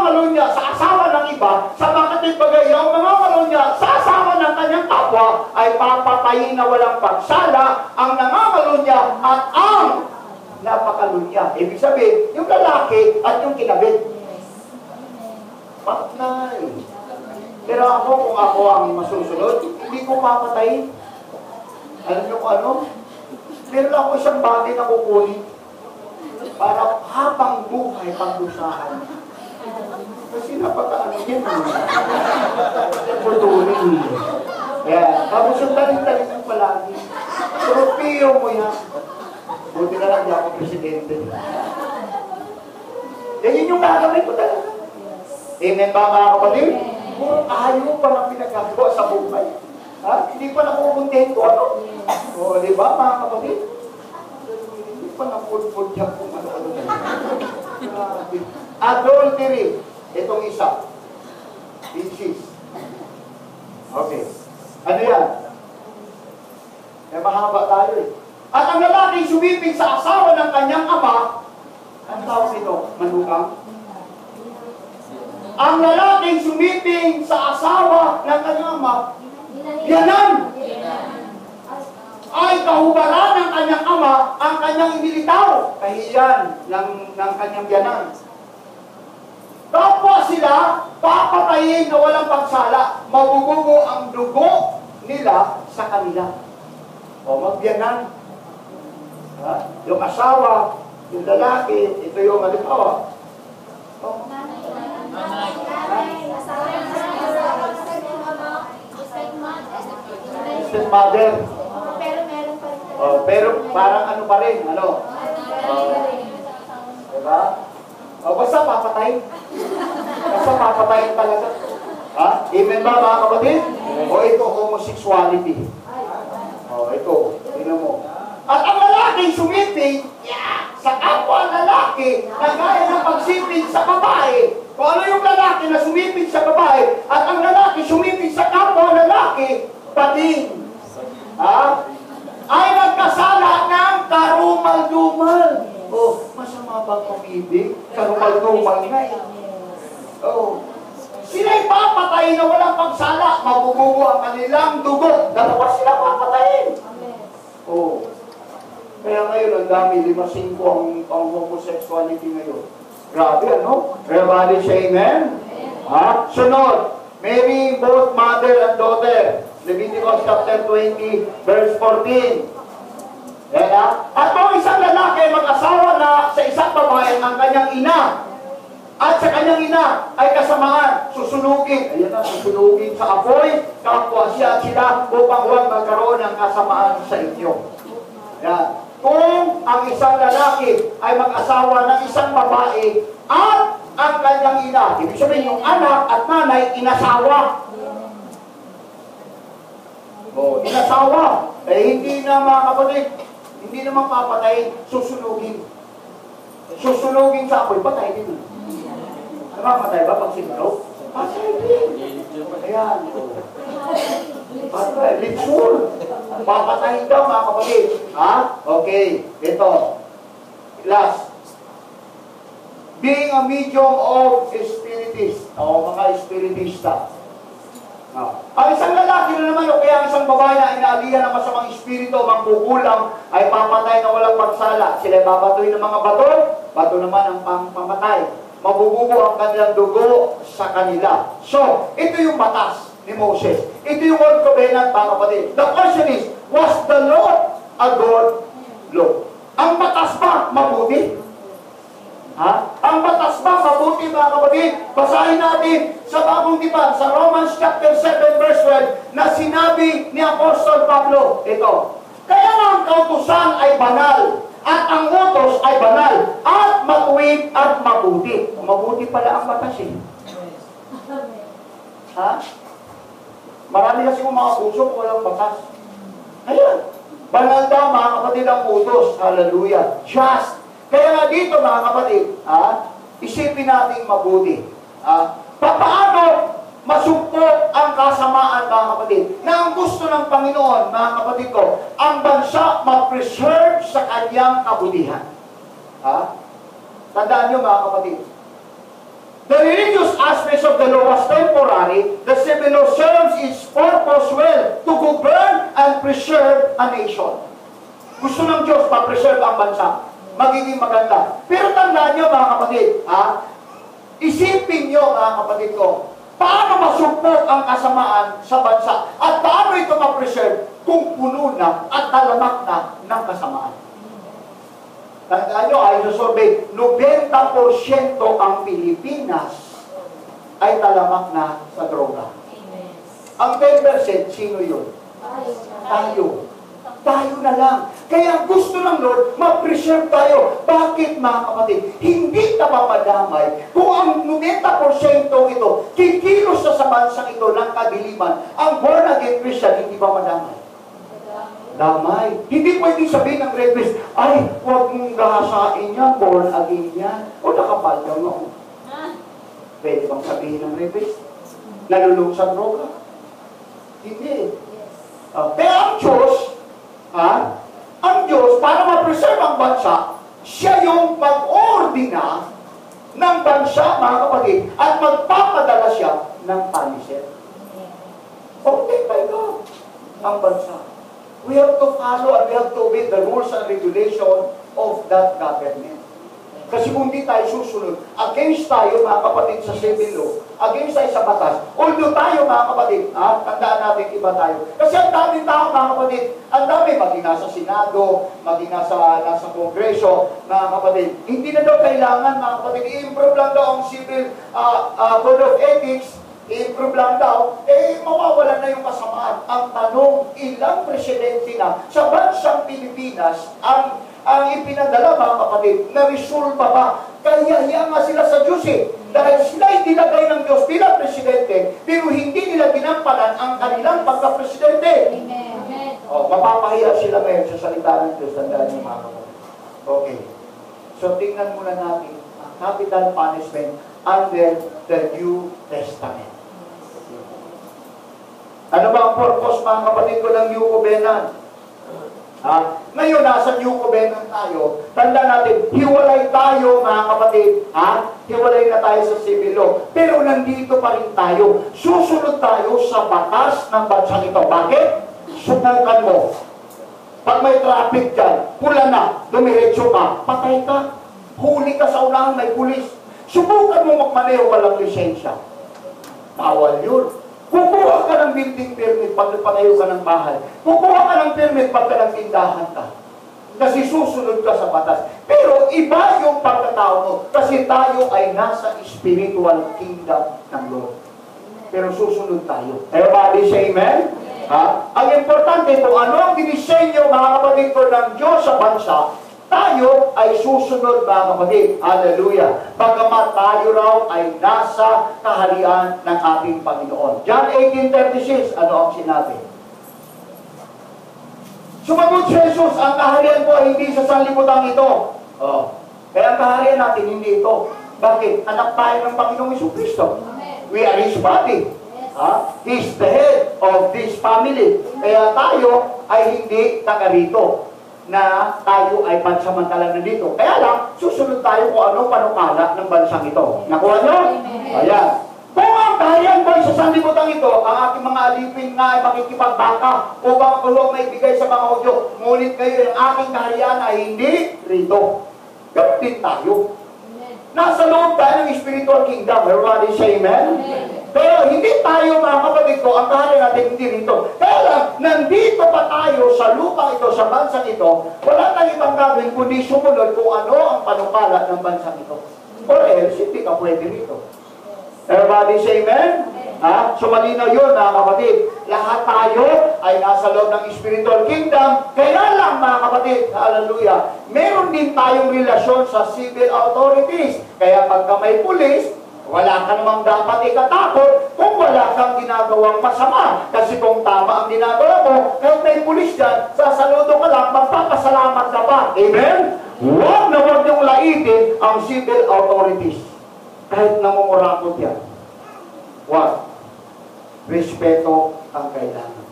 nangangalunya sa asawa ng iba, sa bakit bagay ang nangangalunya sa asawa ng kanyang kapwa, ay papatayin na walang pagsala ang nangangalunya at ang napakalunya. Ibig sabihin, yung lalaki at yung kinabit. Patnay. Pero ako, kung ako ang masusunod, hindi ko papatayin. Alam niyo kung ano? Meron ako isang bagay na kukunin para habang buhay pagdusahan. Kasi napakaano yan. Putunin. Kaya, tapos yung taling-taling mo palagi. Tropeo mo yan. Buti na lang, di ako presidente. Yan yung gagawin ko talaga. Amen ba mga kapatid? Ayaw pa lang pinagagawa sa buhay. Ha? Hindi pa nakukuntihin ko ano? O, di ba mga kapatid? Hindi pa napulpul dyan kung ano-ano na. Adultery. Itong isa. Inches. Okay. Ano yan? May mahaba tayo eh. At ang lalaki sumiping sa asawa ng kanyang ama, ang tawag nito, manugang. Ang lalaki sumiping sa asawa ng kanyang ama, biyanan. Ay kahubaran ng kanyang ama ang kanyang inilitaw. Kahiyan ng kanyang biyanan. Kapwa sila, papatayin na walang pagsala. Mabubugo ang dugo nila sa kanila. O magbiyanan. Ha? Yung asawa, yung lalaki, ito yung halimbawa. Mother. Pero parang ano pa rin, ano? Diba? Basta papatayin. Basta papatayin talaga. Ha? Amen ba mga kapatid? O ito, homosexuality. O ito, tingnan mo. At ang lalaki sumiping sa kapwa lalaki na gaya ng pagsiping sa babae. Kung ano yung lalaki na sumiping sa babae at ang lalaki sumiping sa kapwa lalaki, pating. Ha? Ay nagkasala ng karumal-dumal. Oh, masama bang umibig? Karumal-dumal nga eh. Oh. Sila'y papatayin na walang pagsala. Mabubugo ang kanilang dugo. Dalawa sila papatayin. Oh. Kaya ngayon, ang dami, 5-5 ang homosexuality ngayon. Grabe, ano? Everybody say amen? Ha? Sunod, marry both mother and daughter. Leviticus chapter 20, verse 14. Yan ha? At kung isang lalaki mag-asawa na sa isang babae ang kanyang ina, at sa kanyang ina ay kasamaan, susunugin. Ayan na, susunugin sa apoy, kapwa siya at sila upang huwag magkaroon ng kasamaan sa inyo. Yan. Kung ang isang lalaki ay mag-asawa ng isang babae at ang kanyang ina, ibig sabihin yung anak at nanay, inasawa. O, inasawa. Eh, hindi na mga kapatid, hindi naman papatay, susunugin. Susunugin sa apoy, patay din. Namamatay ba pag sinunog? Patay din. Ayan. Patay, litsul. Papatayin daw mga kapatid. Ha? Okay. Ito. Last. Being a medium of spiritist. O mga spiritista. Ang isang lalaki na naman o kaya ang isang babae na inaalihan ng masamang espiritu o mangkukulam ay papatay na walang pagsala. Sila babatuhin ng mga bato. Bato naman ang pamatay. Mabubugo ang kanilang dugo sa kanila. So, ito yung batas ni Moses. Ito yung Old Covenant, mga kapatid. The question is, was the law a God law? Ang batas ba mabuti? Ha? Ang batas ba mabuti, mga kapatid? Basahin natin sa Bagong Tipan, sa Romans chapter 7, verse 12, na sinabi ni Apostol Pablo, ito, kaya nga ang kautusan ay banal, at ang utos ay banal, at matuwid at mabuti. Mabuti pala ang batas eh. Ha? Marami kasi kung mga puso kung walang batas. Ayan. Banal daw mga kapatid ang utos. Hallelujah. Just. Kaya nga dito mga kapatid, isipin natin mabuti. Paano masugpo ang kasamaan mga kapatid? Na ang gusto ng Panginoon, mga kapatid ko, ang bansa ma-preserve sa kanyang kabutihan. Tandaan nyo mga kapatid. The religious aspects of the law was temporary, the civil law serves its purpose well to govern and preserve a nation. Gusto ng Diyos ma-preserve ang bansa. Magiging maganda. Pero tandaan nyo mga kapatid, isipin nyo mga kapatid ko, paano masupot ang kasamaan sa bansa? At paano ito ma-preserve kung puno na at talamak na ng kasamaan? Tandaan nyo, ayon sa survey, 90% ang Pilipinas ay talamak na sa droga. Ang 10%, sino yun? Tayo. Tayo na lang. Kaya gusto ng Lord, ma-preserve tayo. Bakit mga kapatid? Hindi ka mamadamay. Kung ang 90% ito, kikilos sa bansang ito ng kadiliman, ang born-again Christian, hindi ba madamay? Damay. Hindi pwedeng sabihin ng rapist, ay, huwag mong gahasain yan, born again yan. O nakapal mo. Pwede bang sabihin ng rapist? Nalulong sa droga? Hindi. Pero ang Diyos, para ma-preserve ang bansa, siya yung mag-ordina ng bansa, mga kapatid, at magpapadala siya ng punisher. Okay by God ang bansa. We have to follow and we have to obey the rules and regulation of that government. Kasi kung di tayo susunod, against tayo mga kapatid sa civil law, against tayo sa batas, although tayo mga kapatid, tandaan natin iba tayo. Kasi ang daming tao mga kapatid, ang dami, maging nasa Senado, maging nasa Kongreso, mga kapatid, hindi na daw kailangan mga kapatid, i-improve lang daw ang civil code of ethics, i-improve lang daw, mawawala na yung kasamaan. Ang tanong, ilang presidente na sa bansang Pilipinas ang ipinadala mga kapatid, na resolba ba? Kaya nga sila sa Diyos dahil sila itinagay ng Diyos bilang presidente, pero hindi nila ginampanan ang kanilang pagka-presidente. Amen. Mapapahiya sila ngayon sa salita ng Diyos. Tandaan niyo mga kapatid. Okay. So tingnan muna natin ang capital punishment under the New Testament. Ano ba ang purpose mga kapatid ko ng New Covenant? Ngayon, nasa New Covenant tayo, tanda natin, hiwalay tayo mga kapatid, hiwalay na tayo sa civil law, pero nandito pa rin tayo, susunod tayo sa batas ng bansang ito. Bakit? Subukan mo. Pag may traffic dyan, pula na, dumiretso ka, patay ka, huli ka sa unahan, may pulis. Subukan mo magmaneho walang lisensya. Bawal yun. Kukuha ka ng building permit pag patayo ka ng bahay. Kukuha ka ng permit pag nagtindahan ka. Kasi susunod ka sa batas. Pero iba yung pagkatao mo. Kasi tayo ay nasa spiritual kingdom ng Lord. Pero susunod tayo. Everybody say amen? Ang importante kung ano ang dinisenyo mga kapatid ko ng Diyos sa bansa, tayo ay susunod mga kapatid. Hallelujah. Bagamat tayo raw ay nasa kaharian ng ating Panginoon. John 18:36, ano ang sinabi? Sumagot si Jesus, ang kaharian ko ay hindi sa sanlibutan ito. Kaya ang kaharian natin hindi ito. Bakit? Anak tayo ng Panginoong Jesucristo. We are His body. He's the head of this family. Kaya tayo ay hindi taga rito, na tayo ay pansamantala na dito. Kaya lang, susunod tayo kung ano panukala ng bansang ito. Nakuha nyo? Ayan. Kung ang kaharian ko ay sa sanlibutan ito, ang ating mga alipin na ay makikipagbaka upang kulong may bigay sa mga udyo. Ngunit ngayon, ang aking kaharian ay hindi rito. Ganun din tayo. Nasa loob tayo ng spiritual kingdom. Everybody say amen? Pero hindi tayo mga kapatid ko, ang kaharian natin hindi rito. Kaya lang, nandito pa tayo sa lupa ito, sa bansang ito, wala tayong ibang gagawin kundi sumunod kung ano ang panukala ng bansang ito. Or else, hindi ka pwede rito. Everybody say amen? So malinaw yun mga kapatid. Lahat tayo ay nasa loob ng spiritual kingdom. Kaya lang mga kapatid, hallelujah, meron din tayong relasyon sa civil authorities. Kaya pagka may pulis, wala ka namang dapat ikatakot kung wala kang ginagawang masama. Kasi kung tama ang ginagawa mo, kahit may pulis dyan, sasaludo ka lang, magpapasalamat ka pa. Amen? Huwag na huwag niyong laitin ang civil authorities. Kahit namumurakot yan. Huwag. Respeto ang kailangan.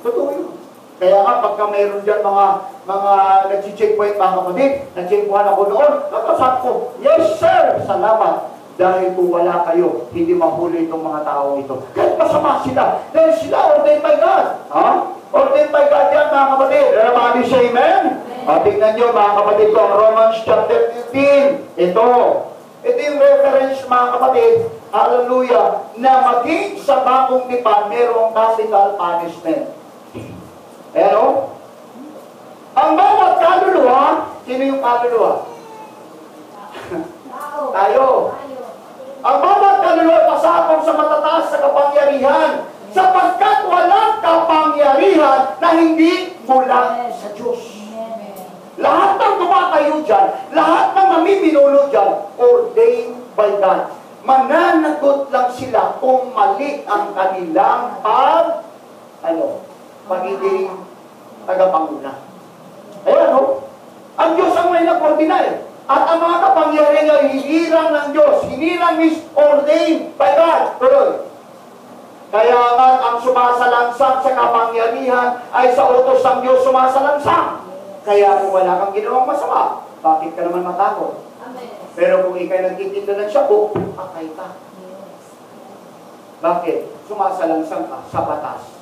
Totoo yun. Kaya nga, pagka mayroon dyan mga nag-checkpoint mga kapatid, nag-checkpoint ako noon, nakasap ko, yes sir, salamat. Dahil kung wala kayo, hindi mahuli itong mga tao ito. Kahit masama sila. Dahil sila ordained by God. Ha? Ordained by God yan, mga kapatid. Everybody say amen? Tingnan nyo, mga kapatid ko, Romans chapter 15. Ito yung reference, mga kapatid, hallelujah, na maging sa bagong tipan, merong capital punishment. Ayan o. Ang bawat kaluluwa, sino yung kaluluwa? Tayo. Ang bawat kaluluwa pasakop sa matataas sa kapangyarihan, sapagkat walang kapangyarihan na hindi mula sa Diyos. Lahat ng tumatayo dyan, lahat ng mamiminuno dyan, ordained by God. Mananagot lang sila kung mali ang kanilang pagiging tagapanguna. Ayan o. Ang Diyos ang may nag-ordina eh. At ang mga kapangyarihan ay hinirang ng Diyos. Hinirang is ordained by God. Tuloy. Kaya nga ang sumasalansang sa kapangyarihan ay sa utos ng Diyos sumasalansang. Kaya kung wala kang ginawang masama, bakit ka naman matakot? Pero kung ikay nagtitinda ng shabu, patay ka. Bakit? Sumasalansang ka sa batas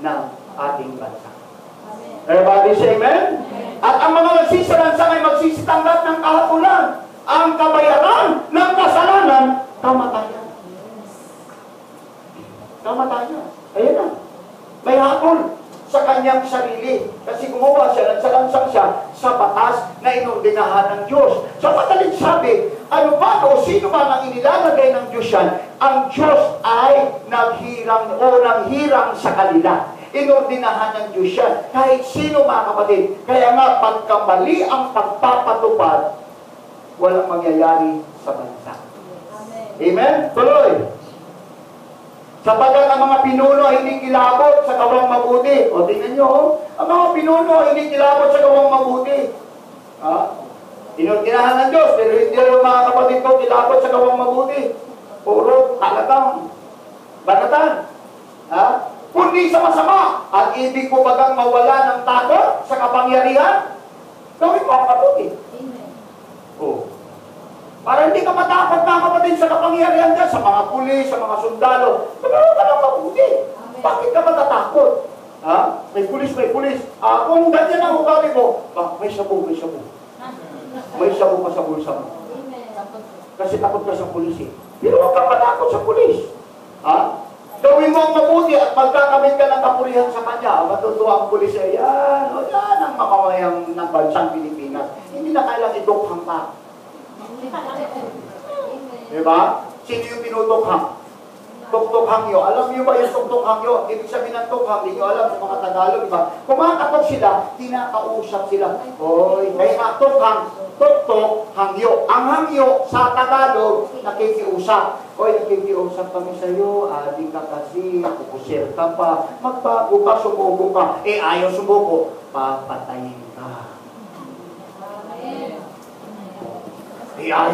ng ating bansa. Everybody say amen? At ang mga magsisalansang ay magsisitanggap ng kahapulan. Ang kabayaran ng kasalanan, kamatayan. Kamatayan. Ayan na. May hapon sa kanyang sarili. Kasi gumawa siya, nagsalansang siya sa batas na inordinahan ng Diyos. Sa madaling sabi, ano ba o sino ba nang inilalagay ng Diyos yan? Ang Diyos ay naghirang sa kanila. Inordinahan ng Diyos yan. Kahit sino, mga kapatid. Kaya nga, pagkamali ang pagpapatupad, walang mangyayari sa bansa. Amen? Tuloy. Sapagat ang mga pinuno ay hindi kilabot sa gawang mabuti. O, tingnan nyo, ang mga pinuno ay hindi kilabot sa gawang mabuti. Inordinahan ng Diyos, pero hindi yung mga kapatid ko kilabot sa gawang mabuti. Puro talagang banatan. Kundi sa masama. At ibig mo bagang mawala ng takot sa kapangyarihan, gawin mo ang mabuti. Oh. Para hindi ka matakot, mga kapatid, sa kapangyarihan dyan, sa mga pulis, sa mga sundalo. Gawin ka lang mabuti. Bakit ka matatakot? May pulis. Kung ganyan ang ugali mo, may sabu. May sabu ka sa bulsa mo. Kasi takot ka sa pulis eh. Pero huwag ka matakot sa pulis. Gawin mo ang mabuti at magkakamit ka ng kapurihan sa kanya. Matutuwa ang pulis ay yan. O yan ang makamayang ng bansang Pilipinas. Hindi na kailang idokhang pa. Diba? Sino yung tinutokhang? Tuktokhang nyo. Alam nyo ba yung tuktokhang nyo? Ibig sabihin ng tukhang, hindi nyo alam sa mga Tagalog. Diba? Kumakatok sila, tinakausap sila. Oy, kaya nga tukhang, tuktok, hangyo. Ang hangyo sa Tagalog, nakikiusap. Oy, nakikiusap kami sa'yo, di ka kasi, kukusir ka pa, magbago ka, sumuko ka. Ayaw sumuko, papatayin ka.